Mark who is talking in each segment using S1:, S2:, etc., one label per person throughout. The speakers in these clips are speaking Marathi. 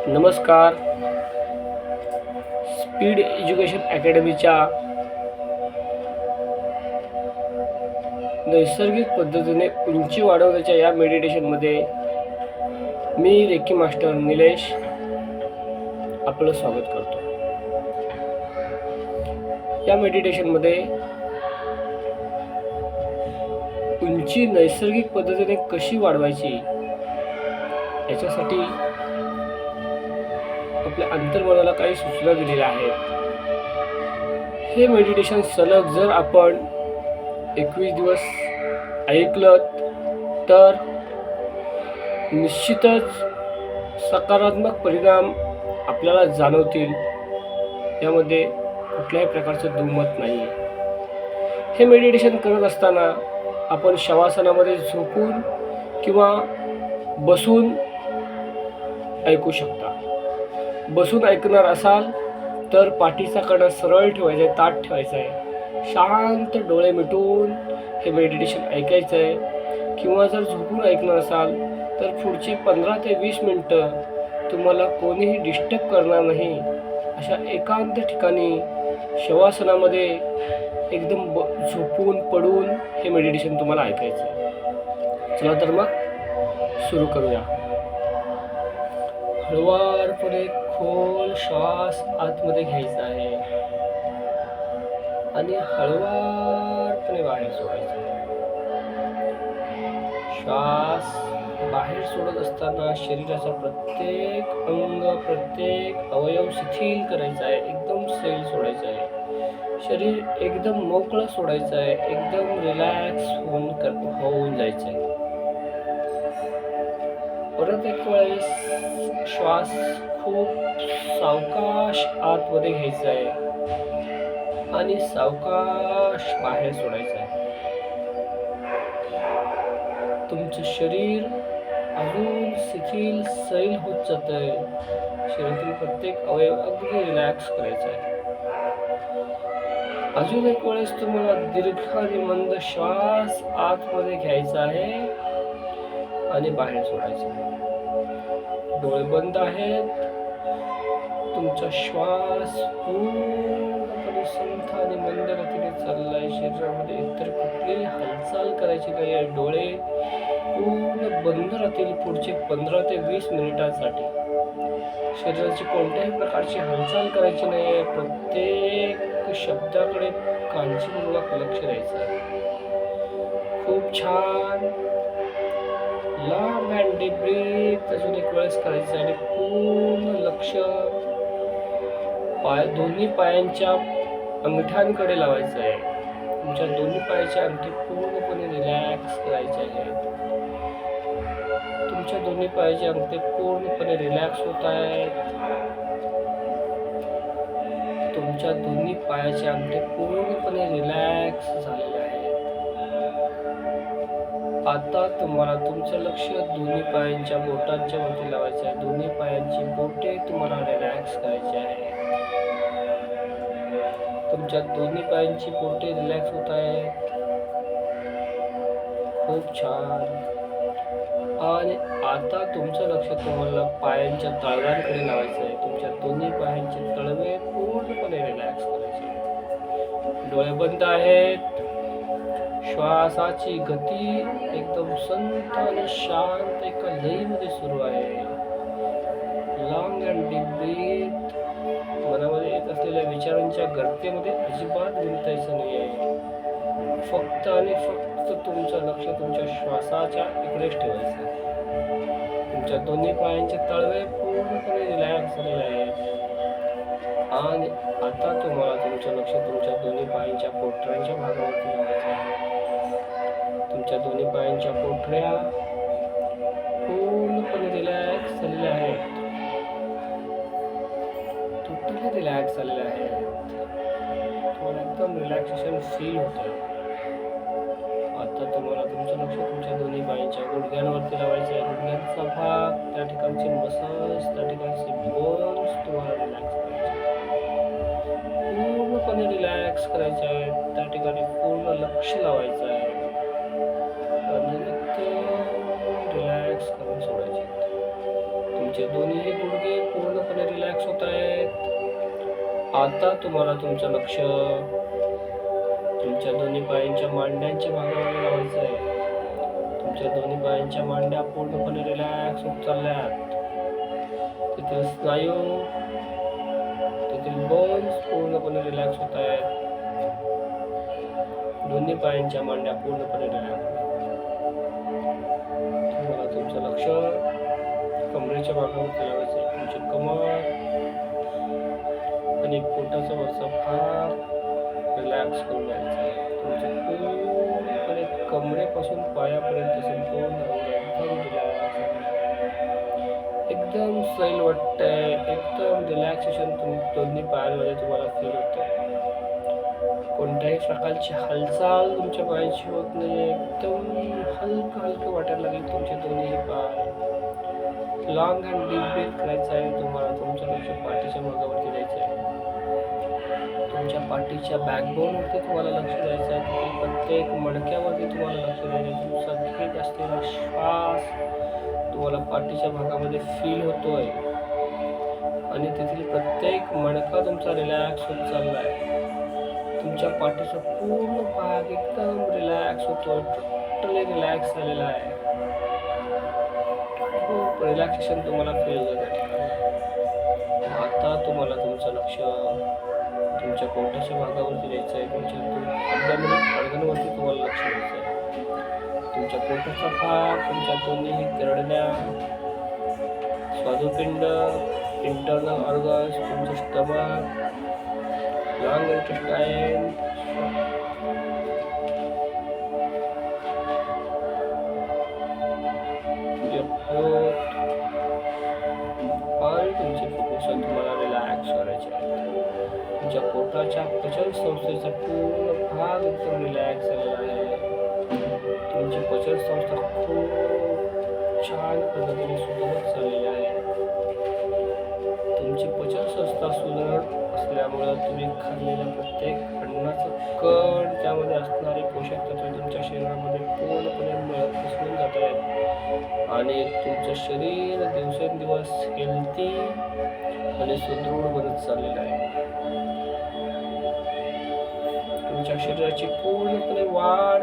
S1: नमस्कार. स्पीड एज्युकेशन अकॅडमीच्या नैसर्गिक पद्धतीने उंची वाढवण्याच्या या मेडिटेशनमध्ये मी रेकी मास्टर निलेश आपलं स्वागत करतो. या मेडिटेशनमध्ये उंची नैसर्गिक पद्धतीने कशी वाढवायची याच्यासाठी आपल्या अंतर्मनाला काही सूचना दिलेल्या आहेत. हे मेडिटेशन सलग जर आपण 21 दिवस ऐकलं तर निश्चितच सकारात्मक परिणाम आपल्याला जाणवतील, यामध्ये कुठल्याही प्रकारचं दुमत नाही आहे. हे मेडिटेशन करत असताना आपण शवासनामध्ये झोपून किंवा बसून ऐकू शकता. बसून ऐकणार असाल तर पाठीचा कणा सरळ ठेवायचा आहे, ताठ ठेवायचा आहे, शांत डोळे मिटून हे मेडिटेशन ऐकायचं आहे. किंवा जर झोपून ऐकणार असाल तर पुढचे 15 ते 20 मिनटं तुम्हाला कोणीही डिस्टर्ब करणार नाही अशा एकांत ठिकाणी शवासनामध्ये एकदम झोपून पडून हे मेडिटेशन तुम्हाला ऐकायचं आहे. चला तर मग सुरू करूया. हळुवारपणे खोल श्वास आतमध्ये घ्यायचा आहे आणि हळुवारपणे बाहेर सोडायचा आहे. श्वास बाहेर सोडत असताना शरीराचा प्रत्येक अंग, प्रत्येक अवयव शिथिल करायचा आहे, एकदम सैल सोडायचा आहे. शरीर एकदम मोकळं सोडायचं आहे, एकदम रिलॅक्स होऊन जायचं आहे. परत एक वेळेस श्वास खूप सावकाश आतमध्ये घ्यायचा आहे आणि सावकाश बाहेर सोडायचं आहे. तुमचं शरीर अजून शिथिल सैल होत जात आहे. शरीरातील प्रत्येक अवयव अगदी रिलॅक्स करायचा आहे. अजून एक वेळेस तुम्हाला दीर्घ आणि मंद श्वास आतमध्ये घ्यायचा आहे आणि बाहेर सोडायचा आहे. डोळे बंद आहेत. तुमचा श्वास पूर्णपणे संथ आणि मंद गतीने चाललाय. शरीरामध्ये इतर कुठलीही हालचाल करायची नाही आहे. डोळे पूर्ण बंद राहतील पुढचे 15 ते 20 मिनिटांसाठी. शरीराची कोणत्याही प्रकारची हालचाल करायची नाही आहे. प्रत्येक शब्दाकडे काळजीपूर्वक लक्ष द्यायचं आहे. खूप छान. लॉंग अँड डीप ब्रीथ अजून एक वेळेस करायचं आणि पूर्ण लक्ष दोन्ही पायांच्या अंगठ्यांकडे लावायचं आहे. तुमच्या दोन्ही पायाचे अंगठे पूर्णपणे रिलॅक्स करायचे आहेत. तुमच्या दोन्ही पायाचे अंगठे पूर्णपणे रिलॅक्स होत आहेत. तुमच्या दोन्ही पायाचे अंगठे पूर्णपणे रिलॅक्स झालेले आहेत. आता तुम्हाला तुमचं लक्ष दोन्ही पायांच्या बोटांच्या वरती लावायचं आहे. दोन्ही पायांची बोटे तुम्हाला रिलॅक्स करायची आहे. तुमच्या दोन्ही पायांची बोटे रिलॅक्स होत आहेत. खूप छान. आणि आता तुमचं लक्ष तुम्हाला पायांच्या तळव्यांकडे लावायचं आहे. तुमच्या दोन्ही पायांचे तळवे पूर्णपणे रिलॅक्स करायचे. डोळे बंद आहेत. श्वासाची गती एकदम संत आणि शांत एका लयीमध्ये सुरू आहे. Long and deep breath. मनामध्ये येत असलेल्या विचारांच्या गर्तेमध्ये अजिबात गुंतायचं नाही आहे. फक्त आणि फक्त तुमचं लक्ष तुमच्या श्वासाच्या इकडेच ठेवायचं आहे. तुमच्या दोन्ही पायांचे तळवे पूर्णपणे रिलॅक्स झालेले आहेत. आणि आता तुम्हाला तुमचं लक्ष तुमच्या दोन्ही पायांच्या पोटऱ्यांच्या भागावरती लावायचं आहे. तुमच्या दोन्ही पायांच्या पोटऱ्या पूर्णपणे रिलॅक्स झालेल्या आहेत. टोटली रिलॅक्स झालेल्या आहेत. तुम्हाला एकदम रिलॅक्सेशन फील होतं. आता तुम्हाला तुमचं लक्ष तुमच्या दोन्ही पायांच्या गुडघ्यांवरती लावायचं आहे. गुडघ्यांचा भाग, त्या ठिकाणचे मसल्स, त्या ठिकाणचे बोन्स तुम्हाला रिलॅक्स करायचे, पूर्णपणे रिलॅक्स करायचे आहेत. त्या ठिकाणी पूर्ण लक्ष लावायचं आहे आणि एकदम रिलॅक्स करून सोडायचे. तुमचे दोन्ही गुडघे आता तुम्हाला तुमचं लक्ष तुमच्या दोन्ही पायांच्या मांड्यांच्या भागावर लावायचं आहे. तुमच्या दोन्ही पायांच्या मांड्या पूर्णपणे रिलॅक्स होत चालल्यात. तेथील स्नायू, तेथील बोन्स पूर्णपणे रिलॅक्स होत आहेत. दोन्ही पायांच्या मांड्या पूर्णपणे रिलॅक्स होत आहेत. तुम्हाला तुमचं लक्ष कमरेच्या भागावरती लावायचं आहे. तुमची कमर आणि पोटाचा वरचा भाग रिलॅक्स करून घ्यायचा आहे. तुमचं पूर्णपणे कमरेपासून पायापर्यंत संपूर्ण एकदम रिलॅक्स, एकदम सैल वाटतंय, एकदम रिलॅक्सेशन दोन्ही पायांमध्ये तुम्हाला फील होतंय. कोणत्याही प्रकारची हालचाल तुमच्या पायाची होत नाही. एकदम हलकं हलकं वाटायला लागेल तुमचे दोन्ही पाय. लॉंग अँड डीप ब्रीथ करायचं आहे. तुम्हाला तुमचं लक्ष पाठीच्या भागावरती द्यायचं आहे. तुमच्या पाठीच्या बॅकबोनवरती तुम्हाला लक्ष द्यायचं आहे. प्रत्येक मणक्यावरती तुम्हाला लक्ष द्यायचं आहे. तुमचा घेत असलेला श्वास तुम्हाला पाठीच्या भागामध्ये फील होतोय आणि तेथील प्रत्येक मणका तुमचा रिलॅक्स होत चालला आहे. तुमच्या पाठीचा पूर्ण भाग एकदम रिलॅक्स होतो, टोटली रिलॅक्स झालेला आहे. खूप रिलॅक्सेशन तुम्हाला फील होतं त्या ठिकाणी. आता तुम्हाला तुमचं लक्ष तुमच्या पोटाच्या भागावरती द्यायचं आहे. तुमच्या अडगणवरती तुम्हाला लक्ष द्यायचं आहे. तुमच्या पोटाचा भाग, तुमच्या दोन्ही गरडल्या, स्वादुपिंड, इंटरनल ऑर्गन्स, तुमचं स्टमक, लॉंग इंटेस्टाईन, आणि तुमचे फुफ्फुस तुम्हाला रिलॅक्स करायचे आहेत. तुमच्या पोटाच्या पचन संस्थेचा पूर्ण भाग एकदम रिलॅक्स झालेला आहे. तुमची पचन संस्था खूप छान पद्धतीने सुधारत चाललेली आहे. तुमची पचन संस्था सुधारत असल्यामुळे तुम्ही खाल्लेल्या प्रत्येक अन्नाचं कण, त्यामध्ये असणारे पोषक तत्व तुमच्या शरीरामध्ये पूर्णपणे मिसळून जात आहेत आणि तुमचं शरीर दिवसेंदिवस हेल्थी आणि सुदृढ बनत चाललेलं आहे. तुमच्या शरीराची पूर्णपणे वाढ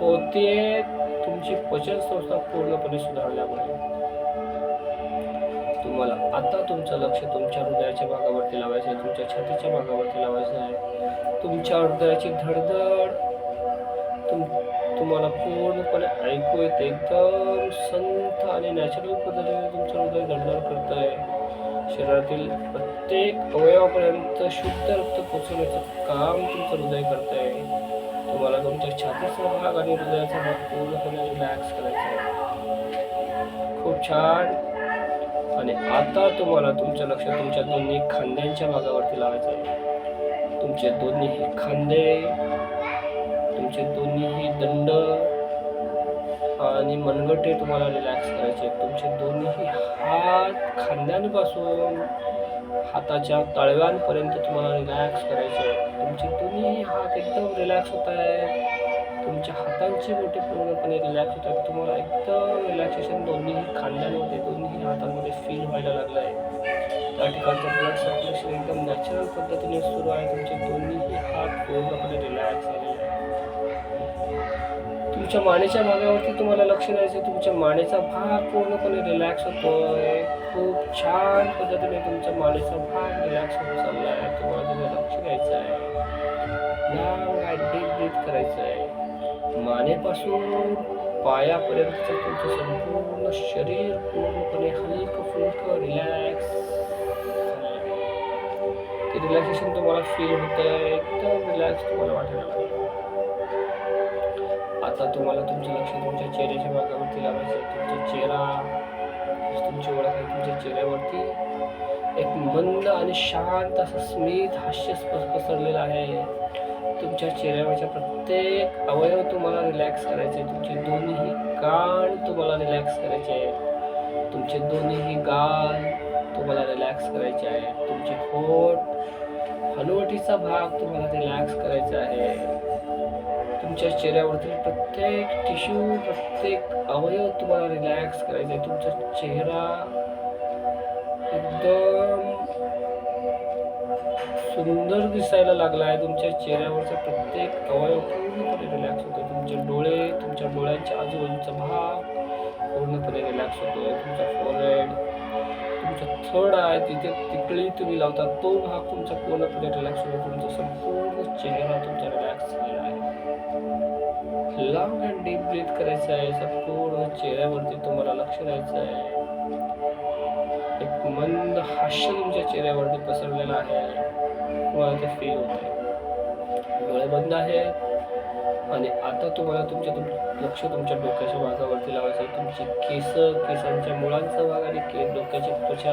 S1: होते तुमची पचन संस्था पूर्णपणे सुधारल्यामुळे. तुम्हाला आता तुमचं लक्ष तुमच्या हृदयाच्या भागावरती लावायचं आहे. तुमच्या छातीच्या भागावरती लावायचं आहे. तुमच्या हृदयाची धडधड तुम्हाला पूर्णपणे ऐकू येते. एकदम संथ आणि नॅचरल पद्धतीने तुमचं हृदय धडधड करत आहे. शरीरातील प्रत्येक अवयवापर्यंत शुद्ध रक्त पोचवण्याचं काम तुमचं हृदय करत आहे. तुम्हाला तुमच्या छातीचा भाग आणि हृदयाचा भाग पूर्णपणे रिलॅक्स करायचा आहे. खूप छान. आणि आता तुम्हाला तुमचं लक्ष तुमच्या दोन्ही खांद्यांच्या भागावरती लावायचं आहे. तुमचे दोन्हीही खांदे, तुमचे दोन्हीही दंड आणि मनगटे तुम्हाला रिलॅक्स करायचे. तुमचे दोन्हीही हात खांद्यांपासून हाताच्या तळव्यांपर्यंत तुम्हाला रिलॅक्स करायचे. तुमचे दोन्ही हात एकदम रिलॅक्स होत आहेत. तुमच्या हातांची बोटे पूर्णपणे रिलॅक्स होत आहेत. तुम्हाला एकदम रिलॅक्सेशन दोन्ही खांद्यांमध्ये, दोन्ही हातांमध्ये फील व्हायला लागलं आहे. त्या ठिकाणचं ब्लड सर्क्युलेशन एकदम नॅचरल पद्धतीने सुरू आहे. तुमचे दोन्हीही हात पूर्णपणे रिलॅक्स झालेले आहे. तुमच्या मानेच्या भागावरती तुम्हाला लक्ष द्यायचं. तुमच्या मानेचा भाग पूर्णपणे रिलॅक्स होतोय. खूप छान पद्धतीने तुमचा मानेचा भाग रिलॅक्स होत चालला आहे. तुम्हाला त्याचं लक्ष द्यायचं आहे. डीप ब्रीथ करायचं आहे. मानेपासून पायापर्यंत तुमचं संपूर्ण शरीर पूर्णपणे हलकं फुलकं रिलॅक्स. ते रिलॅक्सेशन तुम्हाला फील होतंय. एकदम रिलॅक्स तुम्हाला वाटायला लागलं. आता तुम्हाला तुमचं लक्ष तुमच्या चेहऱ्याच्या भागावरती लावायचं आहे. तुमचा चेहरा, तुमची ओळख आहे. तुमच्या चेहऱ्यावरती एक मंद आणि शांत असं स्मित हास्य पसरलेलं आहे. तुमच्या चेहऱ्यावरच्या प्रत्येक अवयव तुम्हाला रिलॅक्स करायचे. तुमचे दोन्हीही कान तुम्हाला रिलॅक्स करायचे आहेत. तुमचे दोन्हीही गाल तुम्हाला रिलॅक्स करायचे आहेत. तुमचे होठ, हनुवटीचा भाग तुम्हाला रिलॅक्स करायचा आहे. तुमच्या चेहऱ्यावरती प्रत्येक टिश्यू, प्रत्येक अवयव तुम्हाला रिलॅक्स करायचा आहे. तुमचा चेहरा एकदम सुंदर दिसायला लागला आहे. तुमच्या चेहऱ्यावरचा प्रत्येक अवयव पूर्णपणे रिलॅक्स होतो. तुमचे डोळे, तुमच्या डोळ्यांच्या आजूबाजूचा भाग पूर्णपणे रिलॅक्स होतोय. तुमचा फोरहेड, तुमचा थर्ड आय, तिथे तिकडी तुम्ही लावता तो भाग तुमचा पूर्णपणे रिलॅक्स होतो. तुमचा संपूर्ण चेहरा तुमचा रिलॅक्स झालेला आहे. लॉंग अँड डीप ब्रीथ करायचं आहे. संपूर्ण चेहऱ्यावरती तुम्हाला लक्ष द्यायचं आहे. एक मंद हास्य तुमच्या चेहऱ्यावरती पसरलेलं आहे. तुम्हाला ते फील होत आहे. डोळे बंद आहेत आणि आता तुम्हाला लक्ष तुमच्या डोक्याच्या भागावरती लावायचं आहे. तुमची केसांच्या मुळांचा भाग आणि डोक्याची त्वचा,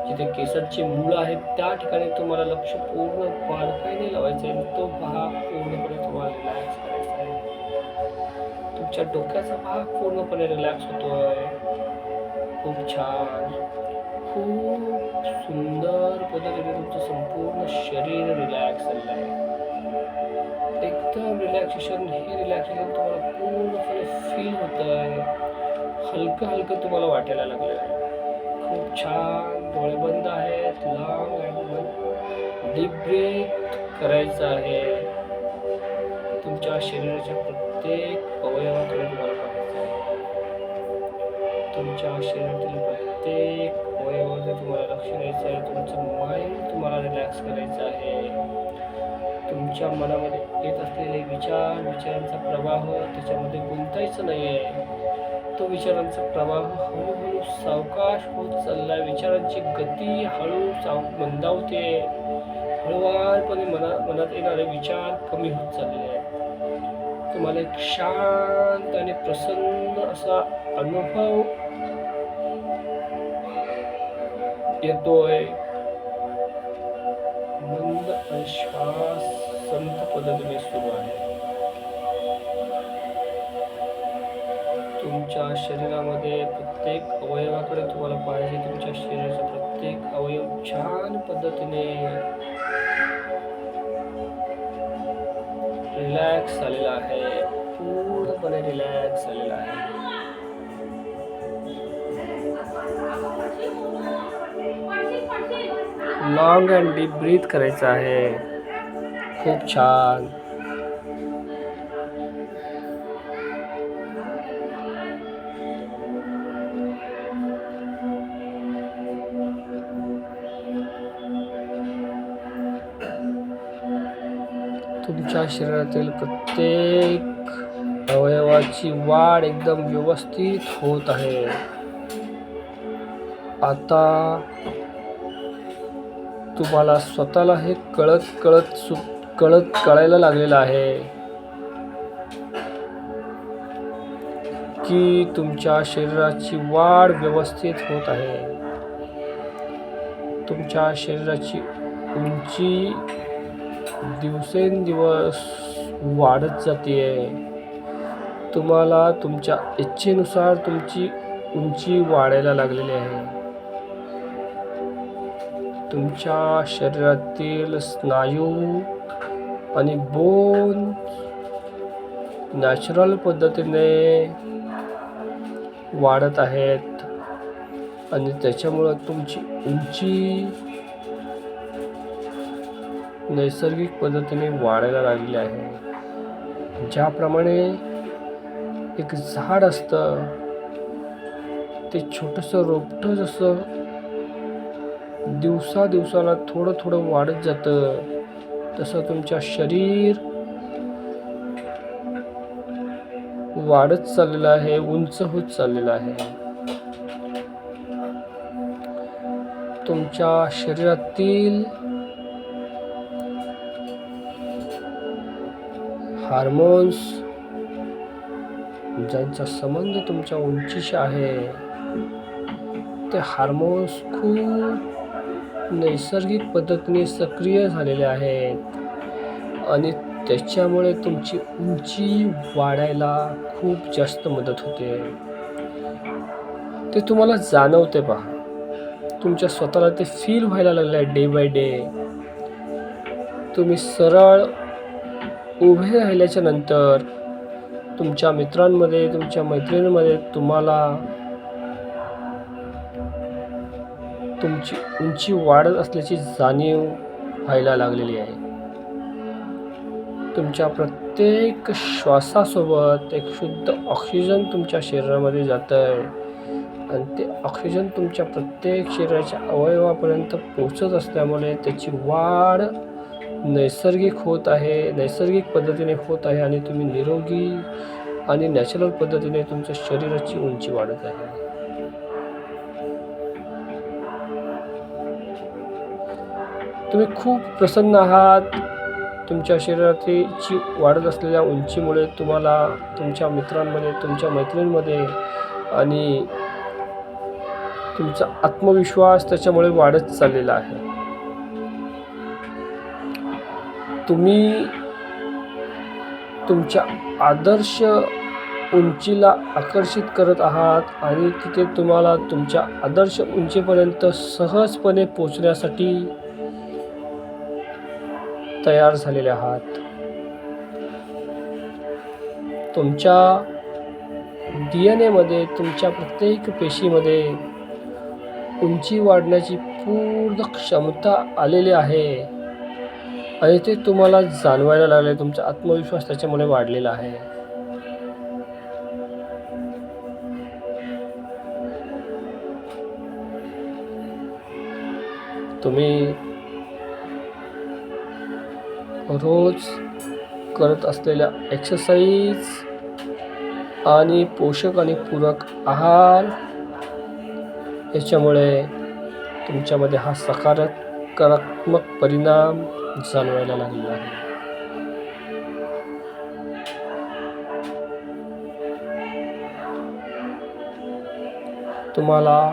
S1: जिथे केसांची मुळं आहेत त्या ठिकाणी तुम्हाला लक्ष पूर्ण बारकाईने लावायचं आहे. तो भाग पूर्णपणे तुम्हाला रिलॅक्स करायचा आहे. तुमच्या डोक्याचा भाग पूर्णपणे रिलॅक्स होतोय. खूप छान, खूप सुंदर पद्धतीने तुमचं संपूर्ण शरीर रिलॅक्स झालेलं आहे. एकदम रिलॅक्सेशन तुम्हाला पूर्णपणे फील होत आहे. हलकं हलकं तुम्हाला वाटायला लागलेलं आहे. खूप छान. डोळे बंद आहेत. लॉंग अँड डीप ब्रीथ करायचं आहे. तुमच्या शरीराच्या प्रत्येक अवयवाकडे तुम्हाला पाहायचं आहे. तुमच्या शरीरातील प्रत्येक अवयवावर तुम्हाला लक्ष द्यायचं आहे. तुमचं माइंड तुम्हाला रिलॅक्स करायचं आहे. तुमच्या मनामध्ये येत असलेले विचारांचा प्रवाह त्याच्यामध्ये गुंतायचं नाही आहे. तो विचारांचा प्रवाह हळूहळू सावकाश होत चाललाय. विचारांची गती मंदावते. हळूवारपणे मनात येणारे विचार कमी होत चालले आहेत. तुम्हाला एक शांत आणि प्रसन्न असा अनुभव येतोय. मंद आणि श्वास संत पद्धतीने सुरू आहे. तुमच्या शरीरामध्ये प्रत्येक अवयवाकडे तुम्हाला पाहिजे. तुमच्या शरीराचा प्रत्येक अवयव छान पद्धतीने रिलॅक्स झालेला आहे. पूर्णपणे रिलॅक्स झालेला आहे. लॉंग अँड डीप ब्रीथ करायचं आहे. खूप छान. तुमच्या शरीरातील प्रत्येक अवयवाची वाढ एकदम व्यवस्थित होत आहे. आता तुम्हाला स्वतःला हे कळायला लागलेलं आहे की तुमच्या शरीराची वाढ व्यवस्थित होत आहे. तुमच्या शरीराची उंची दिवसेंदिवस वाढत जाते. तुम्हाला तुमच्या इच्छेनुसार तुमची उंची वाढायला लागलेली आहे. तुमच्या शरीरातील स्नायू आणि बोन नॅचरल पद्धतीने वाढत आहेत आणि त्याच्यामुळं तुमची उंची नैसर्गिक पद्धतीने वाढायला लागलेली आहे. ज्याप्रमाणे एक झाड असतं, ते छोटंसं रोपटं जसं दिवसाला थोडं वाढत जातं, तसं तुमचं शरीर वाढत चाललेलं आहे, उंच होत चाललेलं आहे. तुमच्या शरीरातील हार्मोन्स ज्यांचा संबंध तुमच्या उंचीशी आहे, ते हार्मोन्स खूप नैसर्गिक पद्धतीने सक्रिय झालेले आहेत आणि त्याच्यामुळे तुमची उंची वाढायला खूप जास्त मदत होते. ते तुम्हाला जाणवते पहा. तुमच्या स्वतःला ते फील व्हायला लागलं आहे डे बाय डे. तुम्ही सरळ उभे राहिल्याच्या नंतर तुमच्या मित्रांमध्ये, तुमच्या मैत्रिणींमध्ये तुम्हाला तुमची उंची वाढत असल्याची जाणीव व्हायला लागलेली आहे. तुमच्या प्रत्येक श्वासासोबत एक शुद्ध ऑक्सिजन तुमच्या शरीरामध्ये जातं आहे आणि ते ऑक्सिजन तुमच्या प्रत्येक शरीराच्या अवयवापर्यंत पोचत असल्यामुळे त्याची वाढ नैसर्गिक होत आहे, नैसर्गिक पद्धतीने होत आहे आणि तुम्ही निरोगी आणि नॅचरल पद्धतीने तुमच्या शरीराची उंची वाढत आहे. तुम्ही खूप प्रसन्न आहात. तुमच्या शरीराची वाढत असलेल्या उंचीमुळे तुम्हाला तुमच्या मित्रांमध्ये, तुमच्या मैत्रिणींमध्ये आणि तुमचा आत्मविश्वास त्याच्यामुळे वाढत चाललेला आहे. तुम्ही तुमच्या आदर्श उंचीला आकर्षित करत आहात आणि तिथे तुम्हाला तुमच्या आदर्श उंचीपर्यंत सहजपणे पोचण्यासाठी तयार झालेले आहात. तुमच्या DNA मध्ये, तुमच्या प्रत्येक पेशीमध्ये उंची वाढण्याची पूर्ण क्षमता आलेली आहे आणि ते तुम्हाला जाणवायला लागले. तुमचा आत्मविश्वास त्याच्यामुळे वाढलेला आहे. तुम्ही रोज करत असलेल्या एक्सरसाइज आणि पोषक आणि पूरक आहार याच्यामुळे तुमच्यामध्ये हा सकारात्मक परिणाम जाणवायला लागलेला आहे. तुम्हाला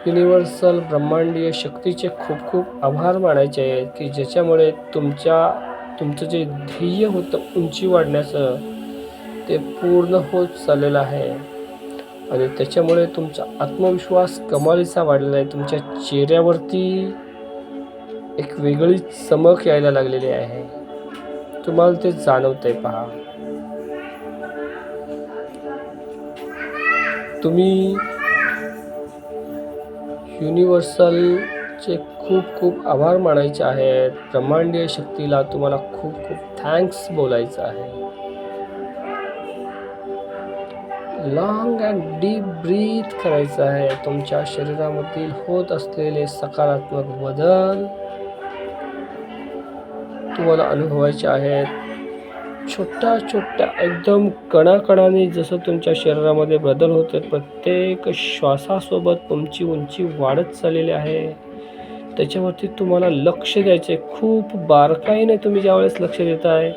S1: युनिव्हर्सल ब्रह्मांडीय शक्तीचे खूप खूप आभार मानायचे आहेत की ज्याच्यामुळे तुमचं जे ध्येय होतं उंची वाढण्याचं ते पूर्ण होत चाललेलं आहे आणि त्याच्यामुळे तुमचा आत्मविश्वास कमालीचा वाढलेला आहे. तुमच्या चेहऱ्यावरती एक वेगळी चमक यायला लागलेली आहे. तुम्हाला ते जाणवतंय. पहा, तुम्ही युनिव्हर्सलचे खूप खूप आभार मानायचे आहेत. ब्रह्मांडीय शक्तीला तुम्हाला खूप खूप थँक्स बोलायचं आहे. लॉंग अँड डीप ब्रीथ करायचं आहे. तुमच्या शरीरामधील होत असलेले सकारात्मक बदल तुम्हाला अनुभवायचे आहेत. छोट्या छोट्या एकदम कणाकणाने जसं तुमच्या शरीरामध्ये बदल होते, प्रत्येक श्वासासोबत तुमची उंची वाढत चाललेली आहे. त्याच्यावरती तुम्हाला लक्ष द्यायचे. खूप बारकाईने तुम्ही ज्यावेळेस लक्ष देताय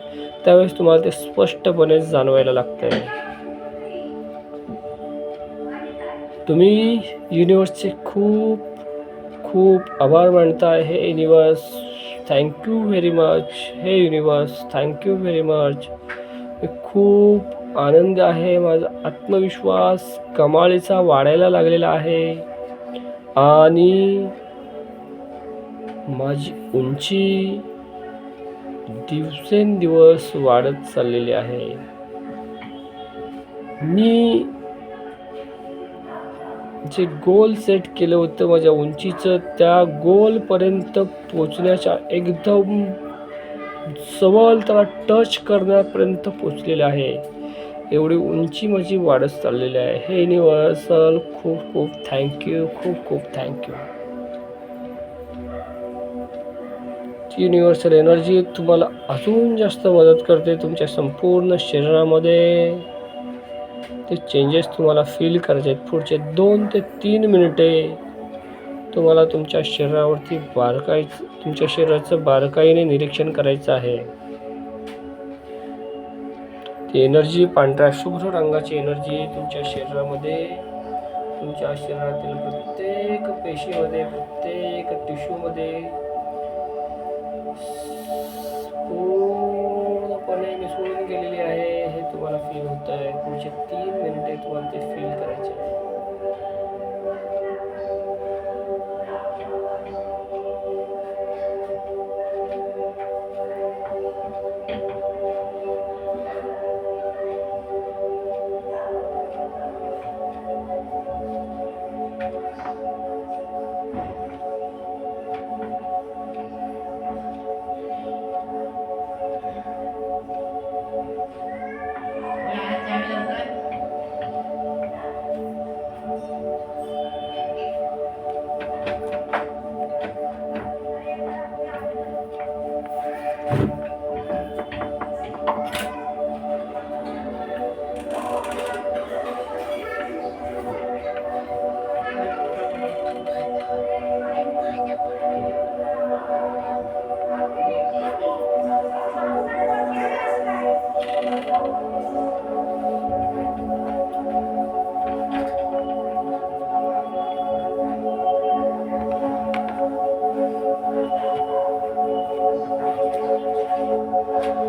S1: त्यावेळेस तुम्हाला ते स्पष्टपणे जाणवायला लागतंय. तुम्ही युनिव्हर्सचे खूप खूप आभार मानताय. हे युनिव्हर्स थँक्यू व्हेरी मच. हे युनिव्हर्स थँक्यू व्हेरी मच. खूप आनंद आहे. माझा आत्मविश्वास कमालीचा वाढायला लागलेला आहे आणि माझी उंची दिवसेंदिवस वाढत चाललेली आहे. मी जे गोल सेट केलं होतं माझ्या उंचीचं, त्या गोलपर्यंत पोचण्याच्या एकदम जवळ त्याला टच करण्यापर्यंत पोचलेलं आहे. एवढी उंची माझी वाढत चाललेली आहे. हे युनिव्हर्सल खूप खूप थँक्यू. खूप खूप थँक्यू. युनिव्हर्सल एनर्जी तुम्हाला अजून जास्त मदत करते. तुमच्या संपूर्ण शरीरामध्ये ते चेंजेस तुम्हाला फील करायचे आहेत. पुढचे 2 ते 3 मिनिटे तुम्हाला तुमच्या शरीरावरती तुमच्या शरीराचं बारकाईने निरीक्षण करायचं आहे. ती एनर्जी, पांढऱ्या शुभ्र रंगाची एनर्जी तुमच्या शरीरामध्ये, तुमच्या शरीरातील प्रत्येक पेशीमध्ये, प्रत्येक टिश्यूमध्ये पूर्णपणे मिसळून गेलेली आहे. हे तुम्हाला फील होत आहे. पुढचे 3 मिनिटे तुम्हाला ते फील करायचे आहे.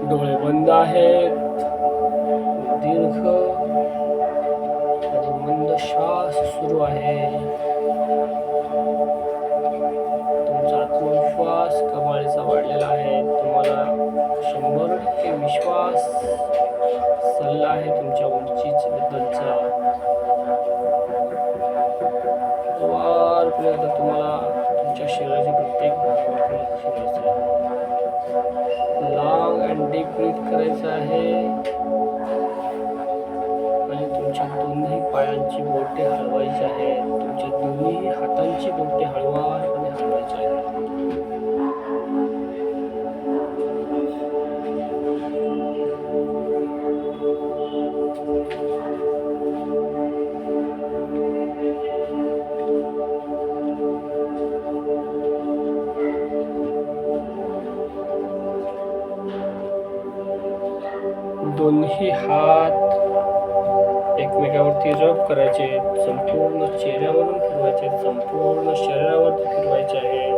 S1: डोळे बंद आहेत. दीर्घ आणि मंद श्वास सुरू आहे. तुमचा आत्मविश्वास कमालीचा वाढलेला आहे. तुम्हाला 100% विश्वास सल्ला आहे तुमच्या उंचीबद्दलचा. वारपणे आता तुम्हाला तुमच्या शरीराच्या प्रत्येक भागावर लक्ष द्यायचं आहे. लॉंग अँड डीप ब्रीथ करायचं आहे आणि तुमच्या दोन्ही पायांची बोटे हलवायची आहेत. तुमच्या दोन्ही हातांची बोटे हळवारपणे हलवायची आहेत. दोन्ही हात एकमेकावरती रब करायचे. संपूर्ण चेहऱ्यावरून फिरवायचे. संपूर्ण शरीरावरती फिरवायचे आहे.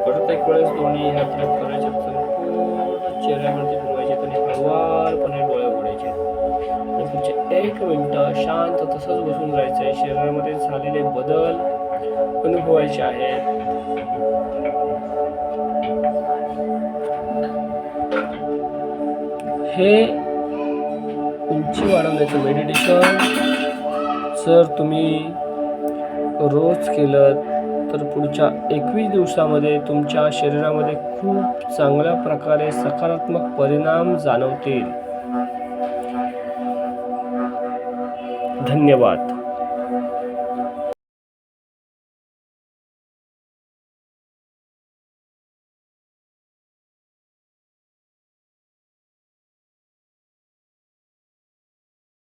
S1: परत एक वेळेस दोन्ही हात रब करायचे. संपूर्ण चेहऱ्यावरती फिरवायचे आणि हळवारपणे डोळे उघडायचे. आणि पुढचे 1 मिनिट शांत तसंच बसून राहायचं आहे. शरीरामध्ये झालेले बदल अनुभवायचे आहेत. हे उंची वाढवण्याचं मेडिटेशन जर तुम्ही रोज केलं तर पुढच्या 21 दिवसामध्ये तुमच्या शरीरामध्ये खूप चांगल्या प्रकारे सकारात्मक परिणाम जाणवतील. धन्यवाद.